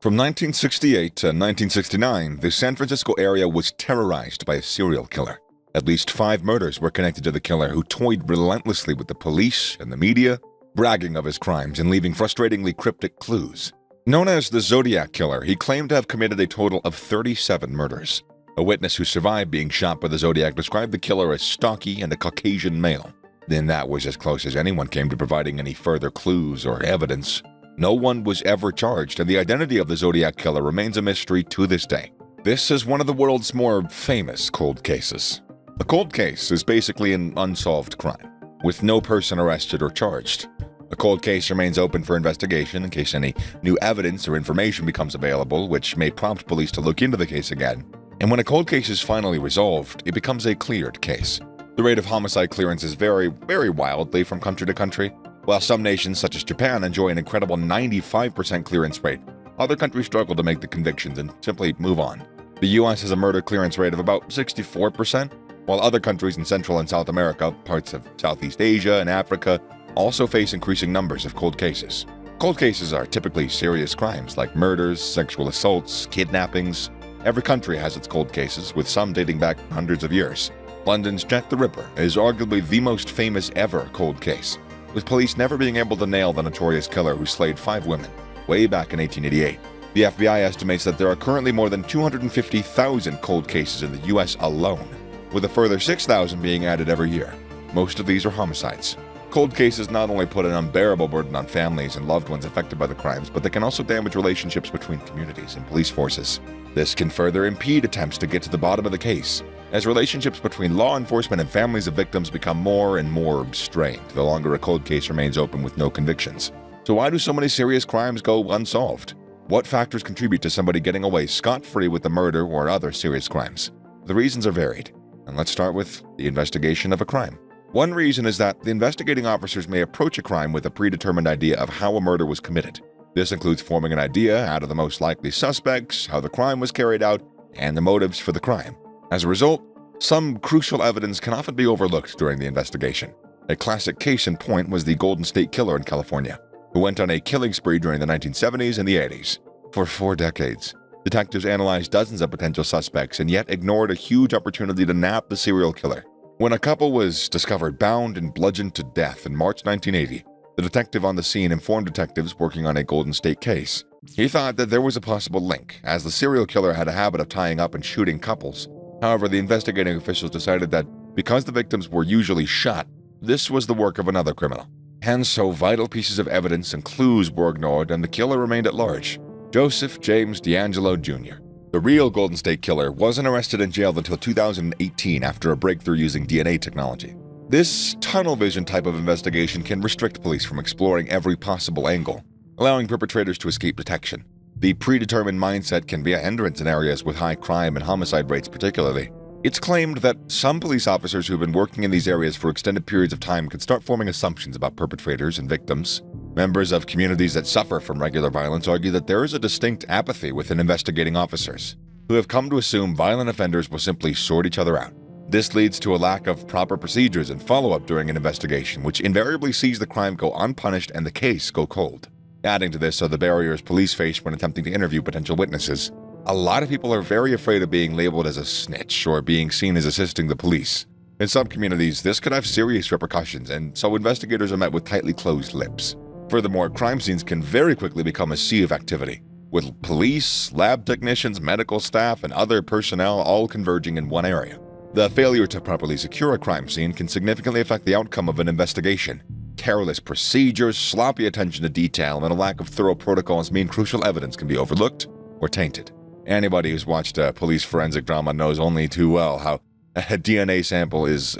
From 1968 to 1969, the San Francisco area was terrorized by a serial killer. At least 5 murders were connected to the killer, who toyed relentlessly with the police and the media, bragging of his crimes and leaving frustratingly cryptic clues. Known as the Zodiac Killer, he claimed to have committed a total of 37 murders. A witness who survived being shot by the Zodiac described the killer as stocky and a Caucasian male. Then that was as close as anyone came to providing any further clues or evidence. No one was ever charged, and the identity of the Zodiac Killer remains a mystery to this day. This is one of the world's more famous cold cases. A cold case is basically an unsolved crime, with no person arrested or charged. A cold case remains open for investigation in case any new evidence or information becomes available, which may prompt police to look into the case again. And when a cold case is finally resolved, it becomes a cleared case. The rate of homicide clearances vary wildly from country to country. While some nations, such as Japan, enjoy an incredible 95% clearance rate, other countries struggle to make the convictions and simply move on. The US has a murder clearance rate of about 64%, while other countries in Central and South America, parts of Southeast Asia and Africa, also face increasing numbers of cold cases. Cold cases are typically serious crimes like murders, sexual assaults, kidnappings. Every country has its cold cases, with some dating back hundreds of years. London's Jack the Ripper is arguably the most famous ever cold case, with police never being able to nail the notorious killer who slayed 5 women way back in 1888. The FBI estimates that there are currently more than 250,000 cold cases in the US alone, with a further 6,000 being added every year. Most of these are homicides. Cold cases not only put an unbearable burden on families and loved ones affected by the crimes, but they can also damage relationships between communities and police forces. This can further impede attempts to get to the bottom of the case, as relationships between law enforcement and families of victims become more and more strained the longer a cold case remains open with no convictions. So why do so many serious crimes go unsolved? What factors contribute to somebody getting away scot-free with a murder or other serious crimes? The reasons are varied, and let's start with the investigation of a crime. One reason is that the investigating officers may approach a crime with a predetermined idea of how a murder was committed. This includes forming an idea out of the most likely suspects, how the crime was carried out, and the motives for the crime. As a result, some crucial evidence can often be overlooked during the investigation. A classic case in point was the Golden State Killer in California, who went on a killing spree during the 1970s and the 80s. For 4 decades, detectives analyzed dozens of potential suspects and yet ignored a huge opportunity to nab the serial killer. When a couple was discovered bound and bludgeoned to death in March 1980, the detective on the scene informed detectives working on a Golden State case. He thought that there was a possible link, as the serial killer had a habit of tying up and shooting couples. However, the investigating officials decided that because the victims were usually shot, this was the work of another criminal. And so vital pieces of evidence and clues were ignored, and the killer remained at large. Joseph James D'Angelo Jr., the real Golden State Killer, wasn't arrested and jailed until 2018 after a breakthrough using DNA technology. This tunnel vision type of investigation can restrict police from exploring every possible angle, allowing perpetrators to escape detection. The predetermined mindset can be a hindrance in areas with high crime and homicide rates particularly. It's claimed that some police officers who've been working in these areas for extended periods of time can start forming assumptions about perpetrators and victims. Members of communities that suffer from regular violence argue that there is a distinct apathy within investigating officers, who have come to assume violent offenders will simply sort each other out. This leads to a lack of proper procedures and follow-up during an investigation, which invariably sees the crime go unpunished and the case go cold. Adding to this are the barriers police face when attempting to interview potential witnesses. A lot of people are very afraid of being labeled as a snitch or being seen as assisting the police. In some communities, this could have serious repercussions, and so investigators are met with tightly closed lips. Furthermore, crime scenes can very quickly become a sea of activity, with police, lab technicians, medical staff, and other personnel all converging in one area. The failure to properly secure a crime scene can significantly affect the outcome of an investigation. Careless procedures, sloppy attention to detail, and a lack of thorough protocols mean crucial evidence can be overlooked or tainted. Anybody who's watched a police forensic drama knows only too well how a DNA sample is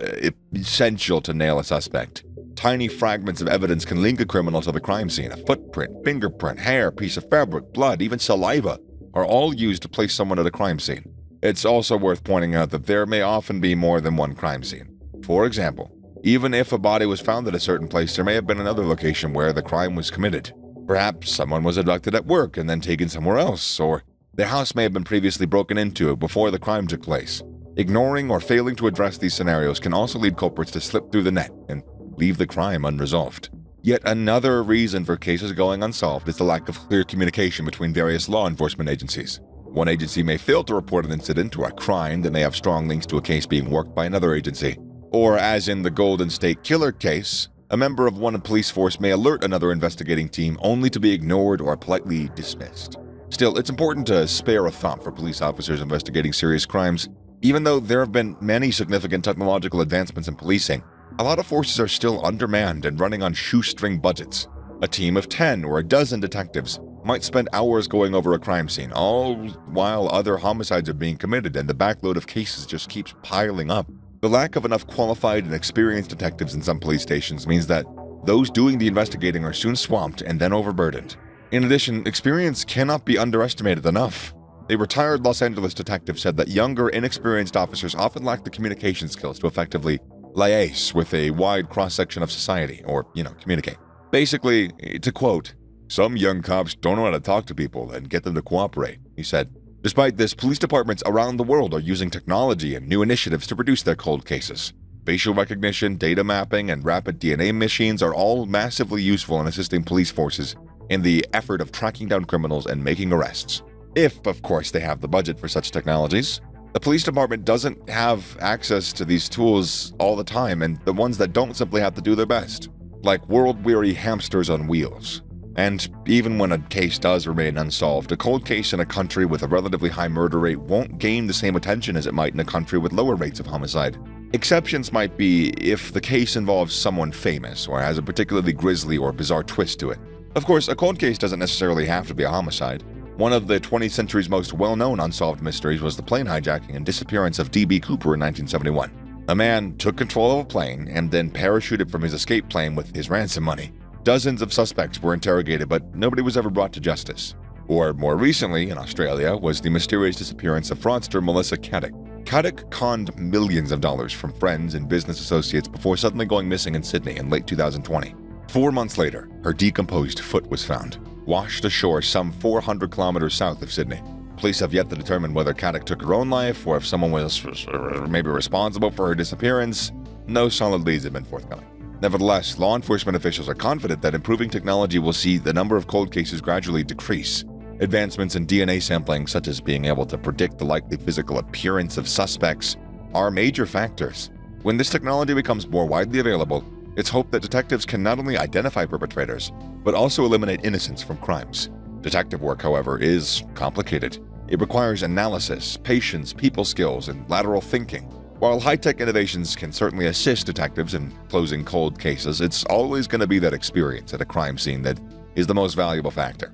essential to nail a suspect. Tiny fragments of evidence can link a criminal to the crime scene. A footprint, fingerprint, hair, piece of fabric, blood, even saliva are all used to place someone at a crime scene. It's also worth pointing out that there may often be more than one crime scene. For example, even if a body was found at a certain place, there may have been another location where the crime was committed. Perhaps someone was abducted at work and then taken somewhere else, or their house may have been previously broken into before the crime took place. Ignoring or failing to address these scenarios can also lead culprits to slip through the net and leave the crime unresolved. Yet another reason for cases going unsolved is the lack of clear communication between various law enforcement agencies. One agency may fail to report an incident or a crime that may have strong links to a case being worked by another agency. Or, as in the Golden State Killer case, a member of one police force may alert another investigating team only to be ignored or politely dismissed. Still, it's important to spare a thought for police officers investigating serious crimes. Even though there have been many significant technological advancements in policing, a lot of forces are still undermanned and running on shoestring budgets. A team of 10 or a dozen detectives might spend hours going over a crime scene, all while other homicides are being committed and the backload of cases just keeps piling up. The lack of enough qualified and experienced detectives in some police stations means that those doing the investigating are soon swamped and then overburdened. In addition, experience cannot be underestimated enough. A retired Los Angeles detective said that younger, inexperienced officers often lack the communication skills to effectively liaise with a wide cross-section of society, or, communicate. Basically, to quote, "Some young cops don't know how to talk to people and get them to cooperate," he said. Despite this, police departments around the world are using technology and new initiatives to reduce their cold cases. Facial recognition, data mapping, and rapid DNA machines are all massively useful in assisting police forces in the effort of tracking down criminals and making arrests. If, of course, they have the budget for such technologies. The police department doesn't have access to these tools all the time, and the ones that don't simply have to do their best, like world-weary hamsters on wheels. And even when a case does remain unsolved, a cold case in a country with a relatively high murder rate won't gain the same attention as it might in a country with lower rates of homicide. Exceptions might be if the case involves someone famous or has a particularly grisly or bizarre twist to it. Of course, a cold case doesn't necessarily have to be a homicide. One of the 20th century's most well-known unsolved mysteries was the plane hijacking and disappearance of D.B. Cooper in 1971. A man took control of a plane and then parachuted from his escape plane with his ransom money. Dozens of suspects were interrogated, but nobody was ever brought to justice. Or more recently, in Australia, was the mysterious disappearance of fraudster Melissa Caddick. Caddick conned millions of dollars from friends and business associates before suddenly going missing in Sydney in late 2020. 4 months later, her decomposed foot was found, washed ashore some 400 kilometers south of Sydney. Police have yet to determine whether Caddick took her own life or if someone was maybe responsible for her disappearance. No solid leads have been forthcoming. Nevertheless, law enforcement officials are confident that improving technology will see the number of cold cases gradually decrease. Advancements in DNA sampling, such as being able to predict the likely physical appearance of suspects, are major factors. When this technology becomes more widely available, it's hoped that detectives can not only identify perpetrators, but also eliminate innocents from crimes. Detective work, however, is complicated. It requires analysis, patience, people skills, and lateral thinking. While high-tech innovations can certainly assist detectives in closing cold cases, it's always going to be that experience at a crime scene that is the most valuable factor.